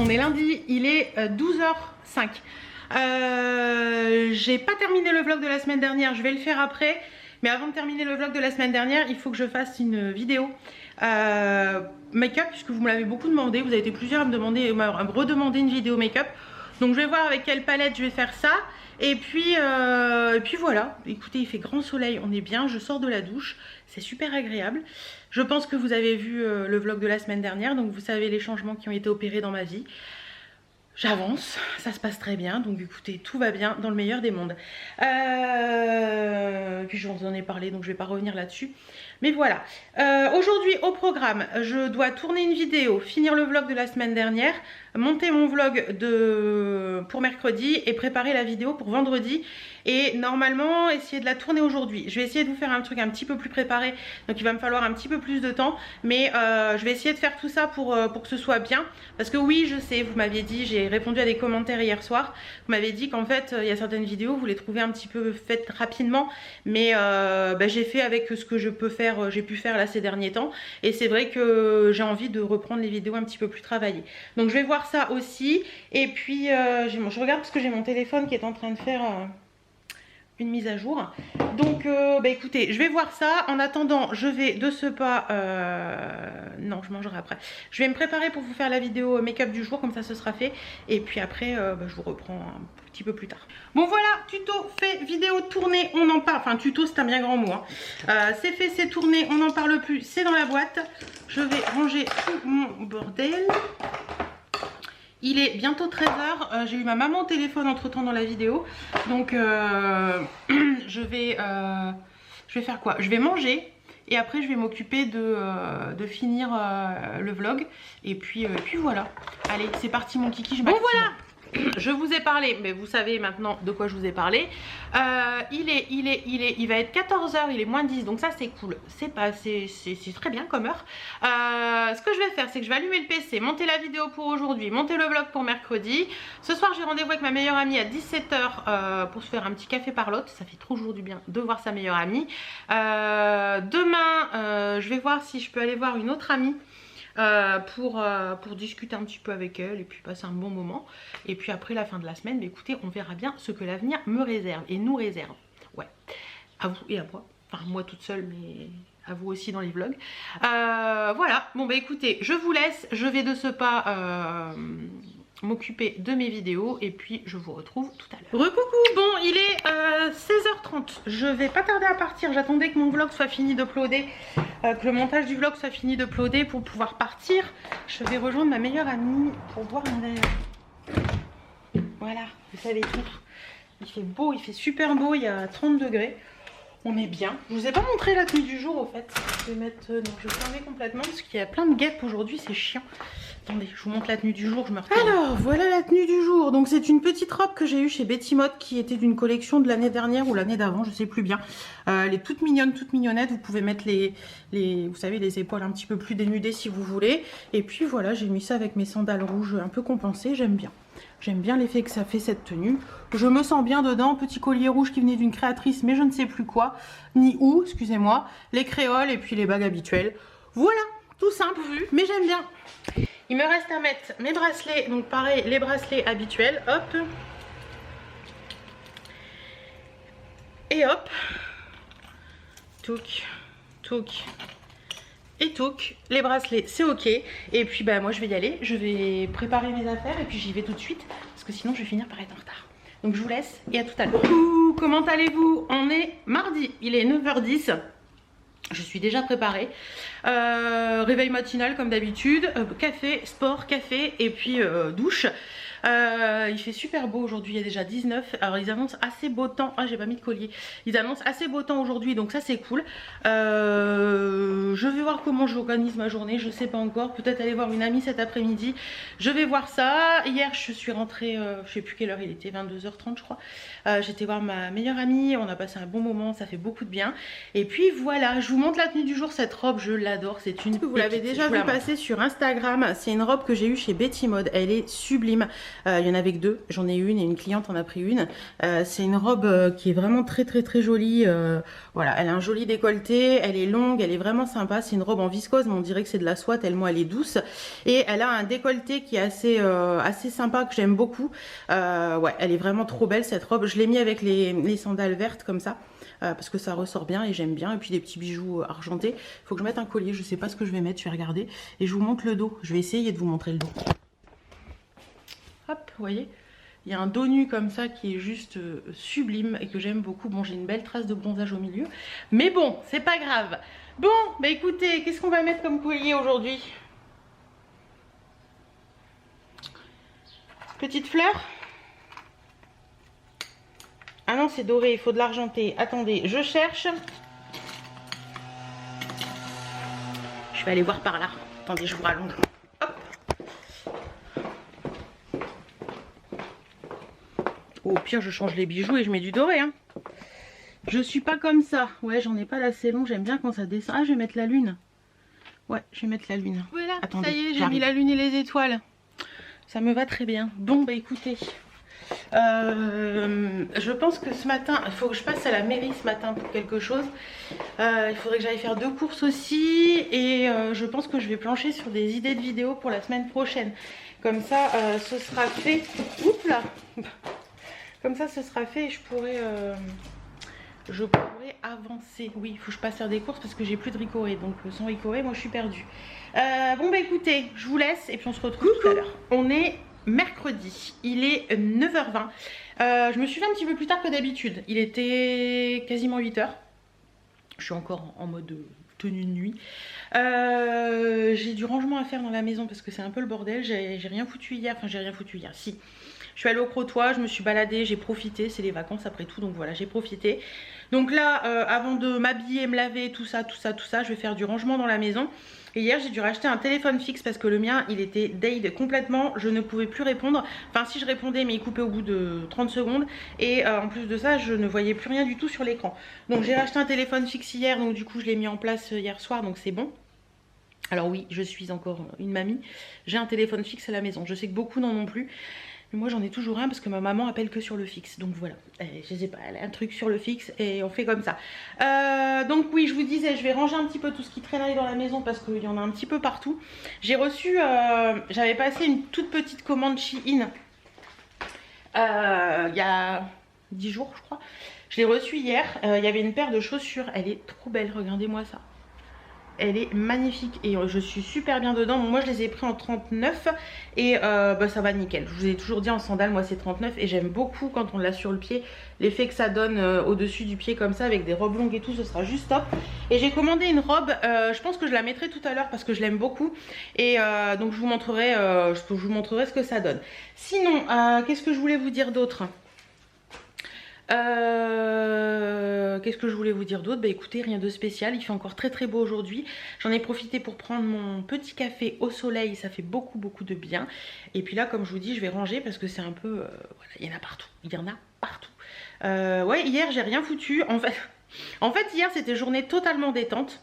On est lundi, il est 12h05. J'ai pas terminé le vlog de la semaine dernière, je vais le faire après. Mais avant de terminer le vlog de la semaine dernière, il faut que je fasse une vidéo make-up, puisque vous me l'avez beaucoup demandé. Vous avez été plusieurs à me redemander une vidéo make-up. Donc je vais voir avec quelle palette je vais faire ça. Et puis voilà, écoutez, il fait grand soleil, on est bien, je sors de la douche, c'est super agréable. Je pense que vous avez vu le vlog de la semaine dernière, donc vous savez les changements qui ont été opérés dans ma vie. J'avance, ça se passe très bien, donc écoutez, tout va bien dans le meilleur des mondes. Puis je vous en ai parlé, donc je ne vais pas revenir là-dessus. Mais voilà, aujourd'hui au programme, je dois tourner une vidéo, finir le vlog de la semaine dernière, monter mon vlog pour mercredi et préparer la vidéo pour vendredi. Et normalement, essayer de la tourner aujourd'hui. Je vais essayer de vous faire un truc un petit peu plus préparé, donc il va me falloir un petit peu plus de temps. Mais je vais essayer de faire tout ça pour que ce soit bien. Parce que oui, je sais, vous m'aviez dit, j'ai répondu à des commentaires hier soir. Vous m'avez dit qu'en fait, il y a certaines vidéos, vous les trouvez un petit peu faites rapidement. Mais j'ai fait avec ce que je peux faire, j'ai pu faire là ces derniers temps. Et c'est vrai que j'ai envie de reprendre les vidéos un petit peu plus travaillées. Donc je vais voir ça aussi. Et puis, je regarde parce que j'ai mon téléphone qui est en train de faire... une mise à jour. Donc écoutez, je vais voir ça. En attendant, je vais de ce pas non, je mangerai après. Je vais me préparer pour vous faire la vidéo make-up du jour, comme ça ce sera fait. Et puis après je vous reprends un petit peu plus tard. Bon voilà, tuto fait, vidéo tournée, on en parle. Enfin tuto c'est un bien grand mot hein. C'est fait, c'est tourné, on n'en parle plus, c'est dans la boîte. Je vais ranger tout mon bordel. Il est bientôt 13h, j'ai eu ma maman au téléphone entre temps dans la vidéo. Donc je vais faire quoi? Je vais manger et après je vais m'occuper de finir le vlog. Et puis voilà. Allez, c'est parti mon kiki, je m'active. Bon voilà, je vous ai parlé, mais vous savez maintenant de quoi je vous ai parlé. Il va être 14h, il est moins 10, donc ça c'est cool. C'est très bien comme heure. Ce que je vais faire, c'est que je vais allumer le PC, monter la vidéo pour aujourd'hui, monter le vlog pour mercredi. Ce soir j'ai rendez-vous avec ma meilleure amie à 17h pour se faire un petit café parlotte. Ça fait toujours du bien de voir sa meilleure amie. Demain, je vais voir si je peux aller voir une autre amie. Pour discuter un petit peu avec elle et puis passer un bon moment. Et puis après la fin de la semaine, écoutez, on verra bien ce que l'avenir me réserve et nous réserve. Ouais, à vous et à moi. Enfin moi toute seule, mais à vous aussi dans les vlogs. Voilà, bon écoutez, je vous laisse. Je vais de ce pas m'occuper de mes vidéos et puis je vous retrouve tout à l'heure. Recoucou, bon il est 16h30, je vais pas tarder à partir, j'attendais que mon vlog soit fini d'uploader, que le montage du vlog soit fini d'uploader pour pouvoir partir. Je vais rejoindre ma meilleure amie pour boire un verre. Voilà, vous savez tout, il fait beau, il fait super beau, il y a 30 degrés. On est bien. Je vous ai pas montré la tenue du jour au fait. Je vais mettre. Non, je vais fermer complètement parce qu'il y a plein de guêpes aujourd'hui, c'est chiant. Attendez, je vous montre la tenue du jour, je me retourne. Alors, voilà la tenue du jour. Donc c'est une petite robe que j'ai eue chez Betty Mode qui était d'une collection de l'année dernière ou l'année d'avant, je sais plus bien. Elle est toute mignonne, toute mignonnette. Vous pouvez mettre vous savez, les épaules un petit peu plus dénudées si vous voulez. Et puis voilà, j'ai mis ça avec mes sandales rouges un peu compensées, j'aime bien. J'aime bien l'effet que ça fait cette tenue. Je me sens bien dedans. Petit collier rouge qui venait d'une créatrice, mais je ne sais plus quoi. Ni où, excusez-moi. Les créoles et puis les bagues habituelles. Voilà, tout simple, mais j'aime bien. Il me reste à mettre mes bracelets. Donc pareil, les bracelets habituels. Hop. Et hop. Touc, touc. Et touc, les bracelets c'est ok. Et puis bah moi je vais y aller, je vais préparer mes affaires et puis j'y vais tout de suite parce que sinon je vais finir par être en retard. Donc je vous laisse et à tout à l'heure. Coucou, comment allez-vous? On est mardi, il est 9h10. Je suis déjà préparée. Réveil matinal comme d'habitude, café, sport, café et puis douche. Il fait super beau aujourd'hui, il y a déjà 19. Alors ils annoncent assez beau temps. Ah j'ai pas mis de collier. Ils annoncent assez beau temps aujourd'hui, donc ça c'est cool. Je vais voir comment j'organise ma journée, je sais pas encore. Peut-être aller voir une amie cet après-midi. Je vais voir ça. Hier je suis rentrée, je sais plus quelle heure il était, 22h30 je crois. J'étais voir ma meilleure amie, on a passé un bon moment, ça fait beaucoup de bien. Et puis voilà, je vous montre la tenue du jour. Cette robe je l'adore, c'est une... Vous l'avez déjà vu passer sur Instagram. C'est une robe que j'ai eue chez Betty Mode, elle est sublime. Il y en avait que deux, j'en ai une et une cliente en a pris une. C'est une robe qui est vraiment très jolie. Voilà, elle a un joli décolleté, elle est longue, elle est vraiment sympa. sympa. C'est une robe en viscose, mais on dirait que c'est de la soie tellement elle est douce. Et elle a un décolleté qui est assez sympa, que j'aime beaucoup. Ouais, elle est vraiment trop belle cette robe. Je l'ai mis avec les sandales vertes comme ça. Parce que ça ressort bien et j'aime bien. Et puis des petits bijoux argentés. Il faut que je mette un collier, je sais pas ce que je vais mettre, je vais regarder. Et je vous montre le dos. Je vais essayer de vous montrer le dos. Hop, vous voyez, il y a un dos nu comme ça qui est juste sublime et que j'aime beaucoup. Bon, j'ai une belle trace de bronzage au milieu. Mais bon, c'est pas grave. Bon, bah écoutez, qu'est-ce qu'on va mettre comme collier aujourd'hui? Petite fleur. Ah non, c'est doré, il faut de l'argenté. Attendez, je cherche. Je vais aller voir par là. Attendez, je vous rallonge. Hop. Au pire, je change les bijoux et je mets du doré. Hein. Je suis pas comme ça. Ouais, j'en ai pas d'assez long. J'aime bien quand ça descend. Ah, je vais mettre la lune. Ouais, je vais mettre la lune. Voilà, attendez, ça y est, j'ai mis la lune et les étoiles. Ça me va très bien. Bon, bah écoutez. Je pense que ce matin, il faut que je passe à la mairie ce matin pour quelque chose. Il faudrait que j'aille faire 2 courses aussi. Et je pense que je vais plancher sur des idées de vidéos pour la semaine prochaine. Comme ça, ce sera fait. Oups là. Comme ça, ce sera fait et je pourrai avancer. Oui, il faut que je passe faire des courses parce que j'ai plus de Ricoré. Donc sans Ricoré, moi je suis perdue. Bon bah écoutez, je vous laisse et puis on se retrouve tout à l'heure. On est mercredi, il est 9h20. Je me suis fait un petit peu plus tard que d'habitude. Il était quasiment 8h. Je suis encore en mode tenue de nuit. J'ai du rangement à faire dans la maison parce que c'est un peu le bordel. J'ai rien foutu hier. Enfin, j'ai rien foutu hier. Si. Je suis allée au Crotoy, je me suis baladée, j'ai profité. C'est les vacances après tout. Donc voilà, j'ai profité. Donc là, avant de m'habiller, me laver, tout ça, je vais faire du rangement dans la maison. Et hier, j'ai dû racheter un téléphone fixe parce que le mien, il était dead complètement. Je ne pouvais plus répondre. Enfin, si je répondais, mais il coupait au bout de 30 secondes. Et en plus de ça, je ne voyais plus rien du tout sur l'écran. Donc j'ai racheté un téléphone fixe hier. Donc du coup, je l'ai mis en place hier soir. Donc c'est bon. Alors oui, je suis encore une mamie. J'ai un téléphone fixe à la maison. Je sais que beaucoup n'en ont plus. Mais moi j'en ai toujours un parce que ma maman appelle que sur le fixe. Donc voilà, je sais pas, elle a un truc sur le fixe et on fait comme ça. Donc oui, je vous disais, je vais ranger un petit peu tout ce qui traînaille dans la maison parce qu'il y en a un petit peu partout. J'ai reçu, j'avais passé une toute petite commande Shein il y a 10 jours je crois. Je l'ai reçue hier, il y avait une paire de chaussures, elle est trop belle, regardez-moi ça. Elle est magnifique et je suis super bien dedans. Moi je les ai pris en 39 et bah, ça va nickel. Je vous ai toujours dit en sandales, moi c'est 39 et j'aime beaucoup quand on l'a sur le pied. L'effet que ça donne au-dessus du pied comme ça avec des robes longues et tout, ce sera juste top. Et j'ai commandé une robe, je pense que je la mettrai tout à l'heure parce que je l'aime beaucoup. Et donc je vous montrerai ce que ça donne. Sinon, qu'est-ce que je voulais vous dire d'autre ? Qu'est-ce que je voulais vous dire d'autre? Bah écoutez, rien de spécial, il fait encore très très beau aujourd'hui. J'en ai profité pour prendre mon petit café au soleil, ça fait beaucoup de bien. Et puis là, comme je vous dis, je vais ranger parce que c'est un peu... voilà, il y en a partout, il y en a partout. Ouais, hier j'ai rien foutu. En fait hier c'était journée totalement détente.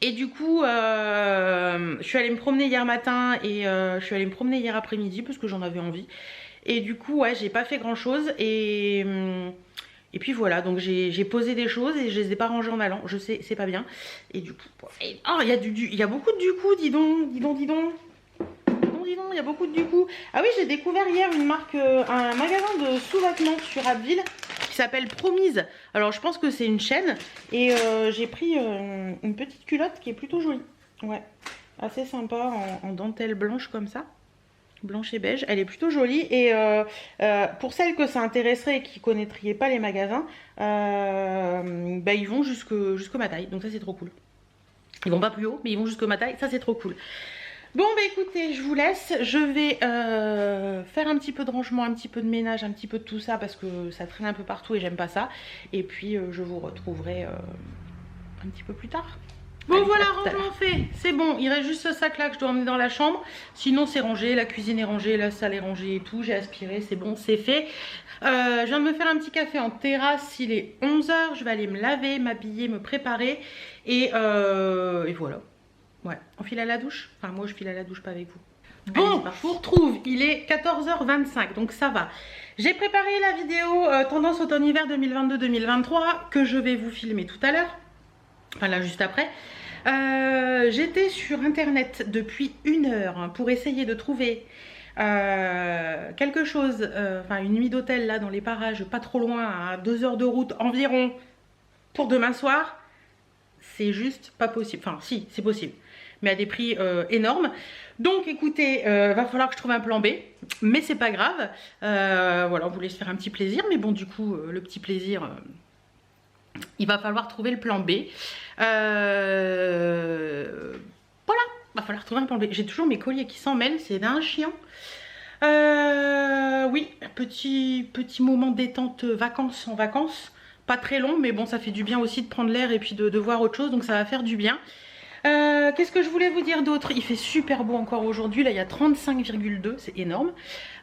Et du coup, je suis allée me promener hier matin et je suis allée me promener hier après-midi parce que j'en avais envie. Et du coup, ouais, j'ai pas fait grand chose et puis voilà, donc j'ai posé des choses et je les ai pas rangées en allant. Je sais, c'est pas bien. Et du coup, oh, il y a beaucoup de du coup, dis donc. Il y a beaucoup de du coup. Ah oui, j'ai découvert hier une marque, un magasin de sous-vêtements sur Abbeville qui s'appelle Promise. Alors je pense que c'est une chaîne et j'ai pris une petite culotte qui est plutôt jolie. Ouais, assez sympa en dentelle blanche comme ça. Blanche et beige, elle est plutôt jolie et pour celles que ça intéresserait et qui ne connaîtraient pas les magasins, bah, ils vont jusqu'à ma taille, donc ça c'est trop cool. Ils vont pas plus haut mais ils vont jusqu'à ma taille, ça c'est trop cool. Bon bah écoutez, je vous laisse, je vais faire un petit peu de rangement, un petit peu de ménage, un petit peu de tout ça parce que ça traîne un peu partout et j'aime pas ça. Et puis je vous retrouverai un petit peu plus tard. Bon allez, voilà, rangement fait, c'est bon, il reste juste ce sac là que je dois emmener dans la chambre. Sinon c'est rangé, la cuisine est rangée, la salle est rangée et tout, j'ai aspiré, c'est bon, c'est fait. Je viens de me faire un petit café en terrasse, il est 11 h, je vais aller me laver, m'habiller, me préparer et voilà. Ouais, on file à la douche. Enfin moi je file à la douche, pas avec vous. Bon, je vous retrouve, il est 14 h 25, donc ça va. J'ai préparé la vidéo tendance automne-hiver 2022-2023 que je vais vous filmer tout à l'heure. enfin là juste après. J'étais sur internet depuis 1 heure hein, pour essayer de trouver quelque chose, enfin une nuit d'hôtel là dans les parages, pas trop loin, à 2 heures de route environ, pour demain soir. C'est juste pas possible. Enfin si, c'est possible, mais à des prix énormes. Donc écoutez, va falloir que je trouve un plan B, mais c'est pas grave. Voilà, on voulait se faire un petit plaisir, mais bon du coup le petit plaisir, il va falloir trouver le plan B. Voilà, va falloir trouver un plan B. J'ai toujours mes colliers qui s'en mêlent, c'est d'un chien. Oui, petit moment détente, vacances en vacances. Pas très long, mais bon, ça fait du bien aussi de prendre l'air et puis de voir autre chose, donc ça va faire du bien. Qu'est-ce que je voulais vous dire d'autre? Il fait super beau encore aujourd'hui, là il y a 35,2, c'est énorme.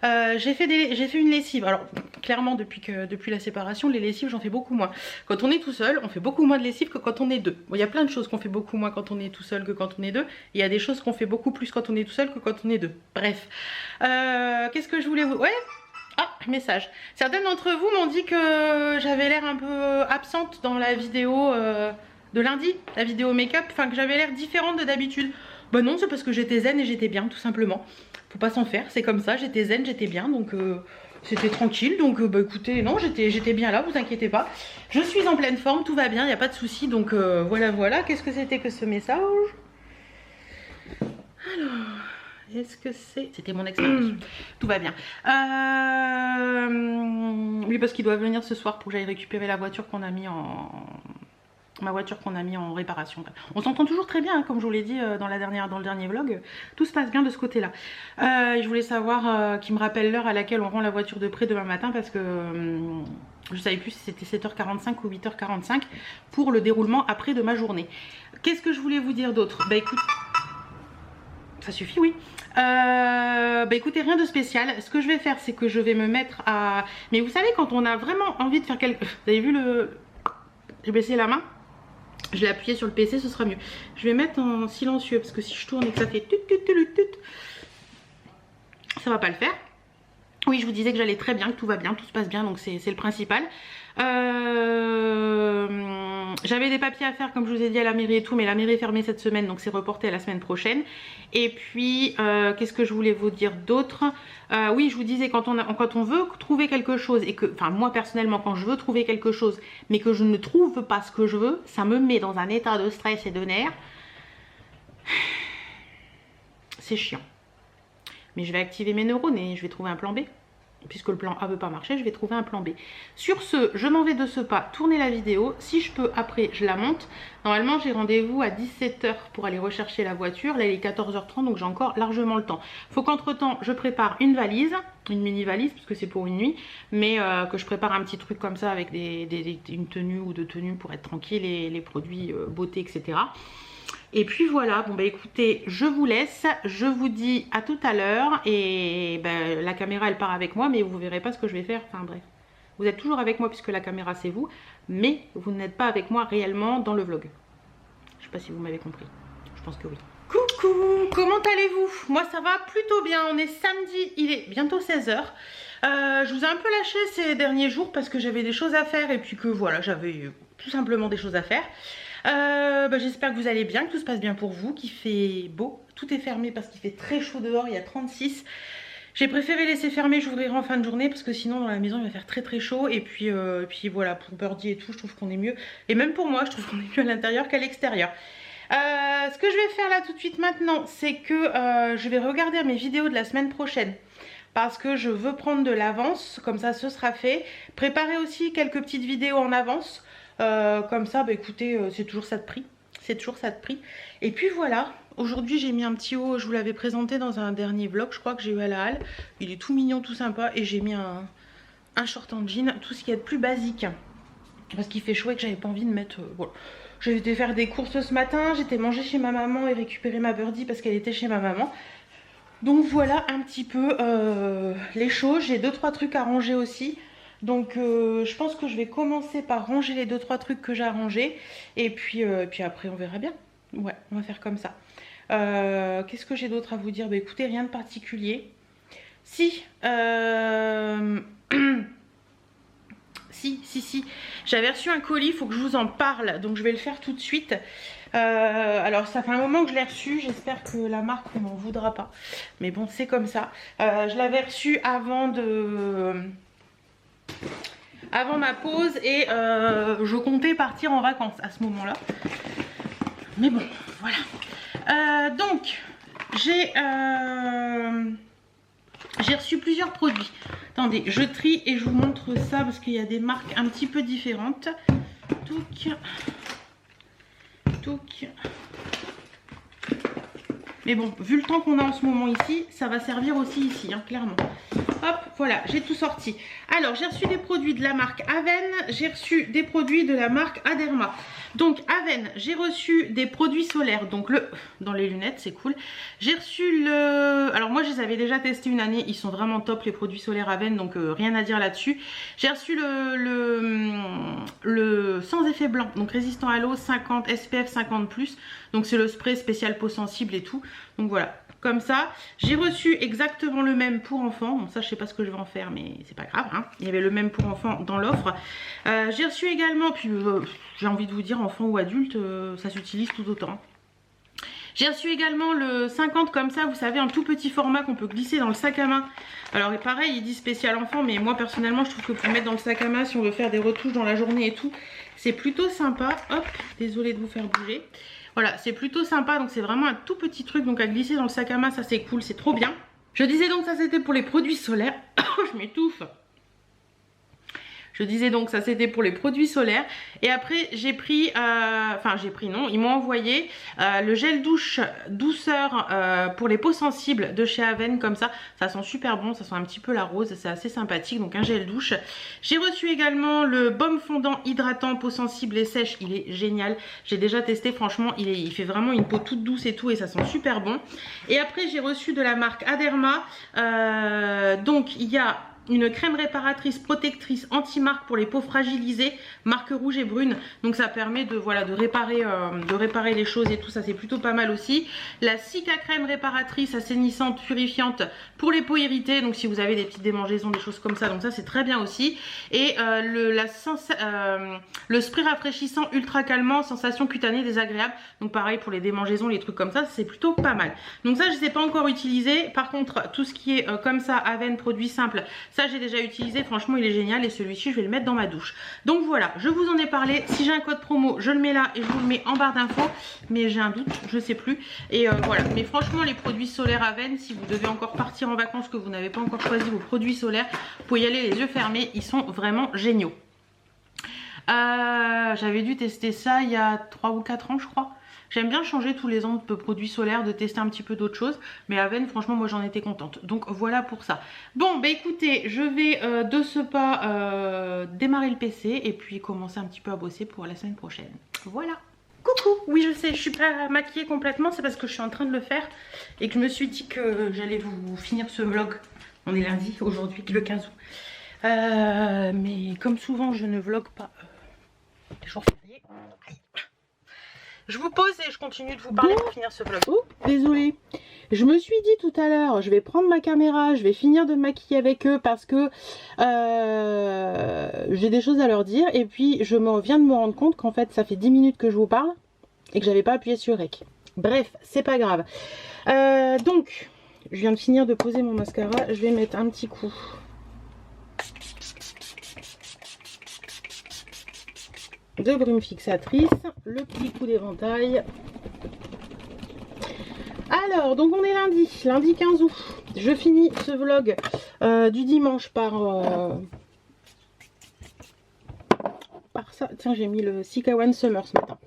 J'ai fait une lessive. Alors clairement depuis la séparation, les lessives j'en fais beaucoup moins. Quand on est tout seul, on fait beaucoup moins de lessive que quand on est deux. Bon, il y a plein de choses qu'on fait beaucoup moins quand on est tout seul que quand on est deux. Il y a des choses qu'on fait beaucoup plus quand on est tout seul que quand on est deux. Bref. Qu'est-ce que je voulais vous... Ouais. Ah, message. Certaines d'entre vous m'ont dit que j'avais l'air un peu absente dans la vidéo de lundi, la vidéo make-up, enfin que j'avais l'air différente de d'habitude. Bah non, c'est parce que j'étais zen et j'étais bien, tout simplement. Faut pas s'en faire, c'est comme ça, j'étais zen, j'étais bien, donc c'était tranquille. Donc bah écoutez, non, j'étais bien là, vous inquiétez pas. Je suis en pleine forme, tout va bien, il n'y a pas de souci, donc voilà. Qu'est-ce que c'était que ce message? Alors... Est-ce que c'est... C'était mon expérience. Tout va bien. Oui, parce qu'il doit venir ce soir pour que j'aille récupérer la voiture qu'on a mis en... Ma voiture qu'on a mis en réparation. On s'entend toujours très bien, hein, comme je vous l'ai dit dans le dernier vlog. Tout se passe bien de ce côté-là. Je voulais savoir qui me rappelle l'heure à laquelle on rend la voiture de près demain matin parce que je ne savais plus si c'était 7h45 ou 8h45 pour le déroulement après de ma journée. Qu'est-ce que je voulais vous dire d'autre? Bah écoute... Ça suffit, oui. Bah écoutez, rien de spécial. Ce que je vais faire, c'est que je vais me mettre à... Mais vous savez, quand on a vraiment envie de faire quelque... Vous avez vu le... J'ai baissé la main. Je l'ai appuyé sur le PC, ce sera mieux. Je vais mettre en silencieux, parce que si je tourne et que ça fait... Ça va pas le faire. Oui, je vous disais que j'allais très bien, que tout va bien, tout se passe bien, donc c'est le principal. J'avais des papiers à faire comme je vous ai dit à la mairie et tout, mais la mairie est fermée cette semaine, donc c'est reporté à la semaine prochaine. Et puis qu'est-ce que je voulais vous dire d'autre? Oui, je vous disais, quand on veut trouver quelque chose, et que, enfin moi personnellement, quand je veux trouver quelque chose mais que je ne trouve pas ce que je veux, ça me met dans un état de stress et de nerfs. C'est chiant, mais je vais activer mes neurones et je vais trouver un plan B. Puisque le plan A ne veut pas marcher, je vais trouver un plan B. Sur ce, je m'en vais de ce pas tourner la vidéo. Si je peux, après, je la monte. Normalement, j'ai rendez-vous à 17h pour aller rechercher la voiture. Là, il est 14h30, donc j'ai encore largement le temps. Il faut qu'entre-temps, je prépare une valise, une mini-valise, parce que c'est pour une nuit. Mais que je prépare un petit truc comme ça avec une tenue ou deux tenues pour être tranquille et les produits beauté, etc. Et puis voilà, bon bah écoutez, je vous laisse, je vous dis à tout à l'heure et bah, la caméra elle part avec moi mais vous verrez pas ce que je vais faire, enfin bref. Vous êtes toujours avec moi puisque la caméra c'est vous, mais vous n'êtes pas avec moi réellement dans le vlog. Je sais pas si vous m'avez compris, je pense que oui. Coucou, comment allez-vous? Moi ça va plutôt bien, on est samedi, il est bientôt 16h. Je vous ai un peu lâché ces derniers jours parce que j'avais des choses à faire et puis que voilà, j'avais tout simplement des choses à faire. Bah, j'espère que vous allez bien, que tout se passe bien pour vous, qu'il fait beau. Tout est fermé parce qu'il fait très chaud dehors, il y a 36. J'ai préféré laisser fermer, j'ouvrirai en fin de journée parce que sinon dans la maison il va faire très très chaud. Et puis voilà, pour Birdie et tout, je trouve qu'on est mieux. Et même pour moi, je trouve qu'on est mieux à l'intérieur qu'à l'extérieur. Ce que je vais faire là tout de suite maintenant, c'est que je vais regarder mes vidéos de la semaine prochaine. Parce que je veux prendre de l'avance, comme ça ce sera fait. Préparer aussi quelques petites vidéos en avance. Comme ça, bah écoutez, c'est toujours ça de prix. C'est toujours ça de prix. Et puis voilà, aujourd'hui j'ai mis un petit haut, je vous l'avais présenté dans un dernier vlog, je crois que j'ai eu à la halle. Il est tout mignon, tout sympa. Et j'ai mis un short en jean, tout ce qu'il y a de plus basique. Parce qu'il fait chaud et que j'avais pas envie de mettre... voilà. J'ai été faire des courses ce matin, j'étais manger chez ma maman et récupérer ma Birdie parce qu'elle était chez ma maman. Donc voilà un petit peu les choses. J'ai 2-3 trucs à ranger aussi. Donc je pense que je vais commencer par ranger les 2-3 trucs que j'ai à ranger. Et puis après on verra bien. Ouais, on va faire comme ça. Qu'est-ce que j'ai d'autre à vous dire? Bah écoutez, rien de particulier. Si si. J'avais reçu un colis, il faut que je vous en parle. Donc je vais le faire tout de suite. Alors ça fait un moment que je l'ai reçu. J'espère que la marque ne m'en voudra pas. Mais bon, c'est comme ça. Je l'avais reçu avant ma pause. Et je comptais partir en vacances à ce moment-là. Mais bon, voilà. Donc, j'ai reçu plusieurs produits. Attendez, je trie et je vous montre ça parce qu'il y a des marques un petit peu différentes. Touc. Mais bon, vu le temps qu'on a en ce moment ici, ça va servir aussi ici, hein, clairement. Hop, voilà, j'ai tout sorti. Alors, j'ai reçu des produits de la marque Aven, j'ai reçu des produits de la marque Aderma. Donc, Aven, j'ai reçu des produits solaires, donc dans les lunettes, c'est cool. J'ai reçu alors moi, je les avais déjà testés une année, ils sont vraiment top, les produits solaires Aven, donc rien à dire là-dessus. J'ai reçu le sans effet blanc, donc résistant à l'eau, 50 SPF 50+, donc c'est le spray spécial peau sensible et tout. Donc voilà. Comme ça, j'ai reçu exactement le même pour enfants. Bon, ça, je sais pas ce que je vais en faire, mais c'est pas grave, hein. Il y avait le même pour enfants dans l'offre. J'ai reçu également, puis j'ai envie de vous dire, enfant ou adulte, ça s'utilise tout autant. J'ai reçu également le 50 comme ça, vous savez, un tout petit format qu'on peut glisser dans le sac à main. Alors pareil, il dit spécial enfant, mais moi personnellement, je trouve que pour mettre dans le sac à main, si on veut faire des retouches dans la journée et tout, c'est plutôt sympa. Hop, désolée de vous faire bouger. Voilà, c'est plutôt sympa, donc c'est vraiment un tout petit truc donc à glisser dans le sac à main, ça c'est cool, c'est trop bien. Je disais donc ça c'était pour les produits solaires. Je m'étouffe. Je disais donc ça c'était pour les produits solaires. Et après j'ai pris, non, ils m'ont envoyé le gel douche douceur pour les peaux sensibles de chez Aven comme ça. Ça sent super bon, ça sent un petit peu la rose, c'est assez sympathique. Donc un gel douche. J'ai reçu également le baume fondant hydratant peau sensible et sèche. Il est génial. J'ai déjà testé, franchement il fait vraiment une peau toute douce et tout et ça sent super bon. Et après j'ai reçu de la marque Aderma. Donc il y a une crème réparatrice protectrice anti-marque pour les peaux fragilisées, marque rouge et brune. Donc ça permet de réparer les choses et tout, ça c'est plutôt pas mal aussi. La Cica crème réparatrice assainissante purifiante pour les peaux irritées. Donc si vous avez des petites démangeaisons, des choses comme ça, donc ça c'est très bien aussi. Et le spray rafraîchissant ultra calmant, sensation cutanée désagréable. Donc pareil pour les démangeaisons, les trucs comme ça, c'est plutôt pas mal. Donc ça je ne sais pas encore utilisé. Par contre tout ce qui est comme ça, Aven, produit simple, ça j'ai déjà utilisé, franchement il est génial et celui-ci je vais le mettre dans ma douche. Donc voilà, je vous en ai parlé. Si j'ai un code promo, je le mets là et je vous le mets en barre d'infos. Mais j'ai un doute, je sais plus. Et voilà, mais franchement les produits solaires Aven, si vous devez encore partir en vacances, que vous n'avez pas encore choisi vos produits solaires, vous pouvez y aller les yeux fermés, ils sont vraiment géniaux. J'avais dû tester ça il y a 3 ou 4 ans je crois. J'aime bien changer tous les ans de produits solaires, de tester un petit peu d'autres choses. Mais Aven, franchement, moi j'en étais contente. Donc voilà pour ça. Bon, bah écoutez, je vais de ce pas démarrer le PC et puis commencer un petit peu à bosser pour la semaine prochaine. Voilà. Coucou, oui je sais, je suis pas maquillée complètement, c'est parce que je suis en train de le faire et que je me suis dit que j'allais vous finir ce vlog. On est lundi aujourd'hui, le 15 août. Mais comme souvent, je ne vlog pas les jours fériés. Je vous pose et je continue de vous parler pour finir ce vlog. Oh, désolée. Je me suis dit tout à l'heure, je vais prendre ma caméra, je vais finir de me maquiller avec eux parce que j'ai des choses à leur dire. Et puis, je viens de me rendre compte qu'en fait, ça fait 10 minutes que je vous parle et que j'avais pas appuyé sur REC. Bref, c'est pas grave. Donc, je viens de finir de poser mon mascara. Je vais mettre un petit coup. De brume fixatrice, le petit coup d'éventail. Alors, donc on est lundi 15 août. Je finis ce vlog du dimanche par ça. Tiens, j'ai mis le Cica One Summer ce matin.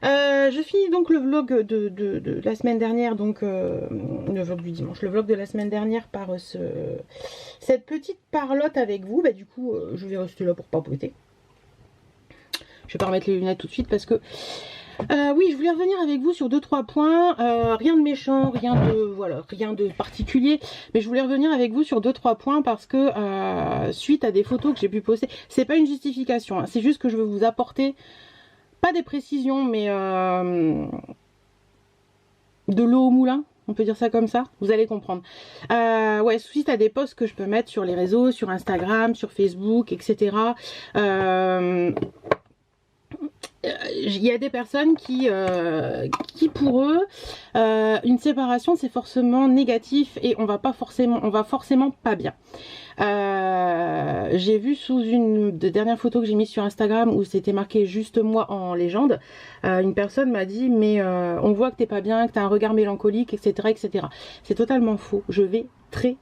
Je finis donc le vlog de la semaine dernière, donc le vlog du dimanche, le vlog de la semaine dernière par cette petite parlotte avec vous. Bah, du coup, je vais rester là pour papoter. Je vais pas remettre les lunettes tout de suite parce que oui, je voulais revenir avec vous sur 2-3 points, rien de méchant, rien de particulier, mais je voulais revenir avec vous sur 2-3 points parce que suite à des photos que j'ai pu poster, c'est pas une justification, hein, c'est juste que je veux vous apporter pas des précisions, mais de l'eau au moulin, On peut dire ça comme ça? Vous allez comprendre. Ouais, suite à des posts que je peux mettre sur les réseaux, sur Instagram, sur Facebook, etc. Il y a des personnes qui pour eux, une séparation c'est forcément négatif et on va forcément pas bien. J'ai vu sous une des dernières photos que j'ai mise sur Instagram où c'était marqué juste moi en légende, une personne m'a dit mais on voit que t'es pas bien, que t'as un regard mélancolique, etc., etc. C'est totalement faux. Je vais très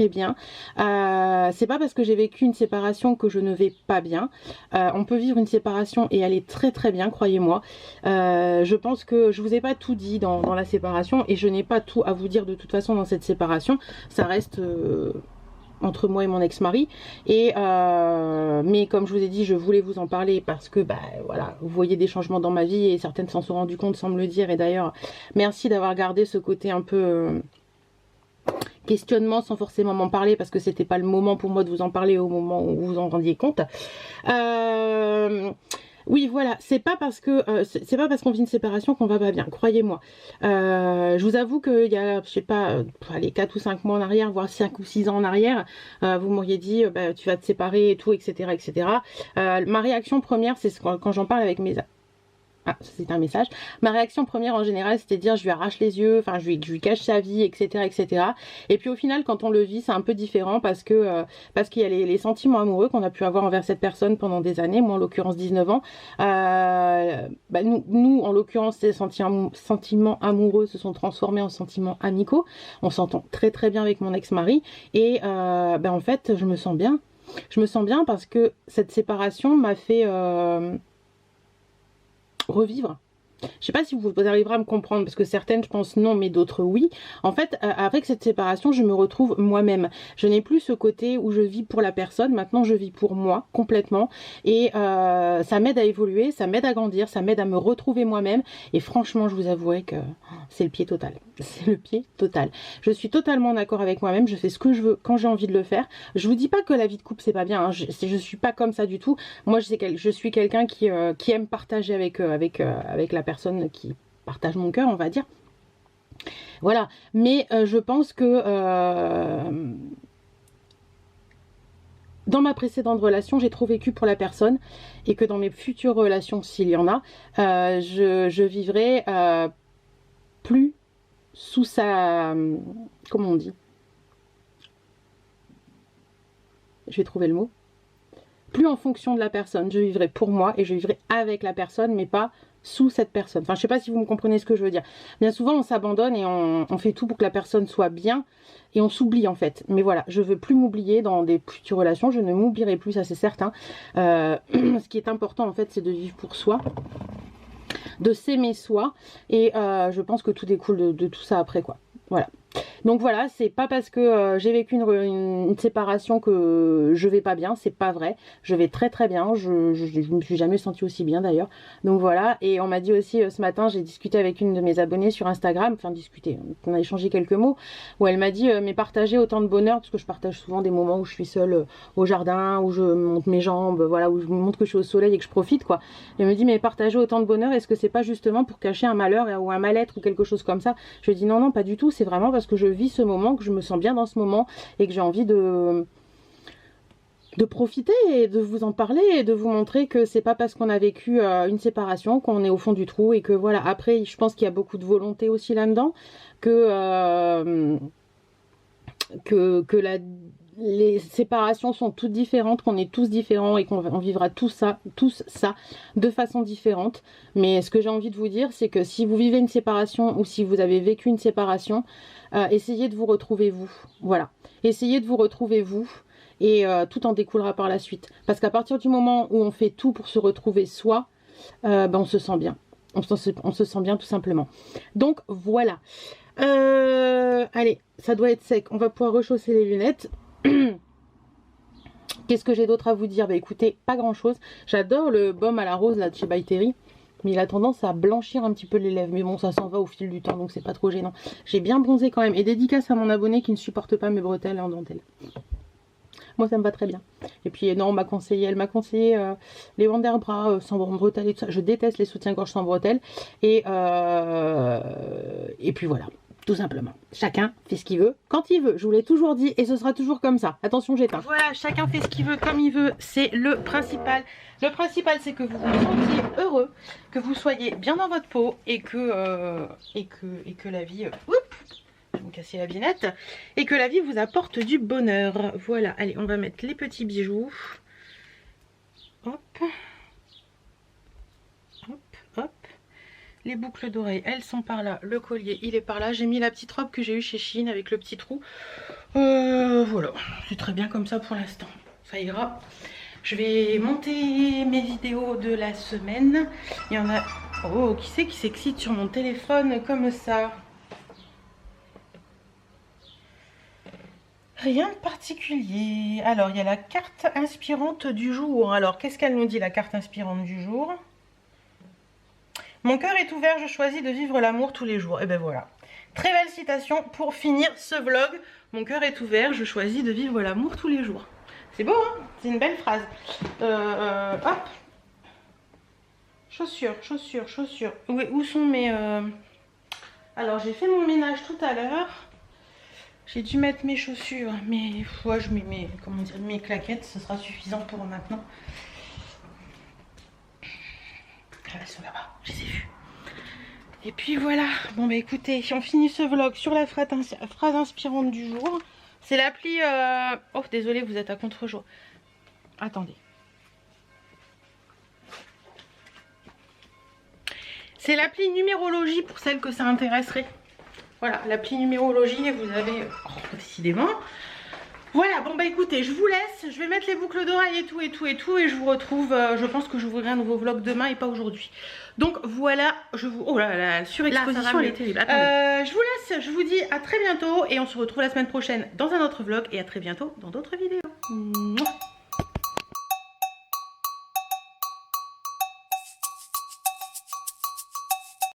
bien. C'est pas parce que j'ai vécu une séparation que je ne vais pas bien. On peut vivre une séparation et aller très bien, croyez-moi. Je pense que je vous ai pas tout dit dans la séparation et je n'ai pas tout à vous dire de toute façon dans cette séparation. Ça reste entre moi et mon ex-mari, et mais comme je vous ai dit, je voulais vous en parler parce que voilà, vous voyez des changements dans ma vie et certaines s'en sont rendues compte sans me le dire. Et d'ailleurs merci d'avoir gardé ce côté un peu questionnement sans forcément m'en parler, parce que c'était pas le moment pour moi de vous en parler au moment où vous en rendiez compte. Oui, voilà, c'est pas parce qu'on vit une séparation qu'on va pas bien, croyez-moi. Je vous avoue qu'il y a, je sais pas, les 4 ou 5 mois en arrière, voire 5 ou 6 ans en arrière, vous m'auriez dit tu vas te séparer et tout, etc., etc. Ma réaction première, c'est quand j'en parle avec mes... Ah, c'est un message. Ma réaction première en général, c'était de dire je lui arrache les yeux, enfin je lui cache sa vie, etc., etc. Et puis au final, quand on le vit, c'est un peu différent parce qu'il y a les sentiments amoureux qu'on a pu avoir envers cette personne pendant des années. Moi, en l'occurrence, 19 ans. Nous, en l'occurrence, ces sentiments amoureux se sont transformés en sentiments amicaux. On s'entend très bien avec mon ex-mari et en fait, je me sens bien. Je me sens bien parce que cette séparation m'a fait revivre. Je sais pas si vous arriverez à me comprendre, parce que certaines je pense non, mais d'autres oui. En fait, avec cette séparation, je me retrouve moi-même. Je n'ai plus ce côté où je vis pour la personne, maintenant je vis pour moi complètement. Et ça m'aide à évoluer, ça m'aide à grandir, ça m'aide à me retrouver moi-même. Et franchement, je vous avouerai que c'est le pied total. C'est le pied total. Je suis totalement d'accord avec moi-même, je fais ce que je veux quand j'ai envie de le faire. Je vous dis pas que la vie de couple c'est pas bien, hein. Je suis pas comme ça du tout. Moi je suis quelqu'un qui aime partager avec la personne qui partage mon cœur, on va dire. Voilà, mais je pense que dans ma précédente relation, j'ai trop vécu pour la personne et que dans mes futures relations, s'il y en a, je vivrai plus sous sa... comment on dit? Je vais trouver le mot. Plus en fonction de la personne. Je vivrai pour moi et je vivrai avec la personne, mais pas sous cette personne. Enfin, je sais pas si vous me comprenez ce que je veux dire. Bien souvent, on s'abandonne et on fait tout pour que la personne soit bien et on s'oublie en fait. Mais voilà, je veux plus m'oublier dans des futures relations. Je ne m'oublierai plus, ça c'est certain. Ce qui est important en fait, c'est de vivre pour soi, de s'aimer soi, et je pense que tout découle de tout ça après, quoi. Voilà. Donc voilà, c'est pas parce que j'ai vécu une séparation que je vais pas bien, c'est pas vrai. Je vais très bien, je me suis jamais sentie aussi bien d'ailleurs. Donc voilà, et on m'a dit aussi ce matin, j'ai discuté avec une de mes abonnées sur Instagram, enfin discuté, on a échangé quelques mots, où elle m'a dit mais partager autant de bonheur, parce que je partage souvent des moments où je suis seule au jardin, où je monte mes jambes, voilà, où je montre que je suis au soleil et que je profite, quoi. Elle me dit mais partager autant de bonheur, est-ce que c'est pas justement pour cacher un malheur ou un mal-être ou quelque chose comme ça? Je lui ai dit non, pas du tout, c'est vraiment parce que je vis ce moment, que je me sens bien dans ce moment et que j'ai envie de profiter et de vous en parler et de vous montrer que c'est pas parce qu'on a vécu une séparation qu'on est au fond du trou, et que voilà. Après, je pense qu'il y a beaucoup de volonté aussi là-dedans, que les séparations sont toutes différentes, qu'on est tous différents et qu'on vivra tous ça de façon différente. Mais ce que j'ai envie de vous dire, c'est que si vous vivez une séparation ou si vous avez vécu une séparation, essayez de vous retrouver vous. Voilà. Essayez de vous retrouver vous, et tout en découlera par la suite. Parce qu'à partir du moment où on fait tout pour se retrouver soi, on se sent bien. On se sent bien tout simplement. Donc voilà. Allez, ça doit être sec. On va pouvoir rechausser les lunettes. Qu'est-ce que j'ai d'autre à vous dire? Bah écoutez, pas grand chose. J'adore le baume à la rose là de chez By Terry, mais il a tendance à blanchir un petit peu les lèvres. Mais bon, ça s'en va au fil du temps, donc c'est pas trop gênant. J'ai bien bronzé quand même. Et dédicace à mon abonné qui ne supporte pas mes bretelles en dentelle. Moi ça me va très bien. Et puis non, elle m'a conseillé les Wonderbra sans bretelles et tout ça. Je déteste les soutiens-gorge sans bretelles. Et puis voilà. Tout simplement. Chacun fait ce qu'il veut quand il veut. Je vous l'ai toujours dit et ce sera toujours comme ça. Attention, j'éteins. Voilà, chacun fait ce qu'il veut comme il veut. C'est le principal. Le principal, c'est que vous vous sentiez heureux, que vous soyez bien dans votre peau et que la vie... oups, je vais me casser la binette. Et que la vie vous apporte du bonheur. Voilà, allez, on va mettre les petits bijoux. Hop. Hop, hop. Les boucles d'oreilles, elles sont par là. Le collier, il est par là. J'ai mis la petite robe que j'ai eue chez Shein avec le petit trou. Voilà, c'est très bien comme ça pour l'instant. Ça ira. Je vais monter mes vidéos de la semaine. Il y en a... Oh, qui c'est qui s'excite sur mon téléphone comme ça? Rien de particulier. Alors, il y a la carte inspirante du jour. Alors, qu'est-ce qu'elle nous dit, la carte inspirante du jour? Mon cœur est ouvert, je choisis de vivre l'amour tous les jours. Et ben voilà. Très belle citation pour finir ce vlog. Mon cœur est ouvert, je choisis de vivre l'amour tous les jours. C'est beau, hein? C'est une belle phrase. Hop. Chaussures, chaussures, chaussures. Où sont mes... Alors, j'ai fait mon ménage tout à l'heure. J'ai dû mettre mes chaussures. Mais ouais, je mets mes, comment dire, mes claquettes. Ce sera suffisant pour maintenant. Elles sont là-bas, je les ai vues. Et puis voilà, bon bah écoutez, on finit ce vlog sur la phrase inspirante du jour. C'est l'appli... Oh désolé, vous êtes à contre-jour. Attendez. C'est l'appli numérologie pour celles que ça intéresserait. Voilà, l'appli numérologie et vous avez... Oh, décidément... Voilà, bon bah écoutez, je vous laisse, je vais mettre les boucles d'oreilles et tout et je vous retrouve, je pense que j'ouvrirai un nouveau vlog demain et pas aujourd'hui. Donc voilà, je vous... Oh là là, la surexposition elle est terrible. Je vous laisse, je vous dis à très bientôt et on se retrouve la semaine prochaine dans un autre vlog et à très bientôt dans d'autres vidéos.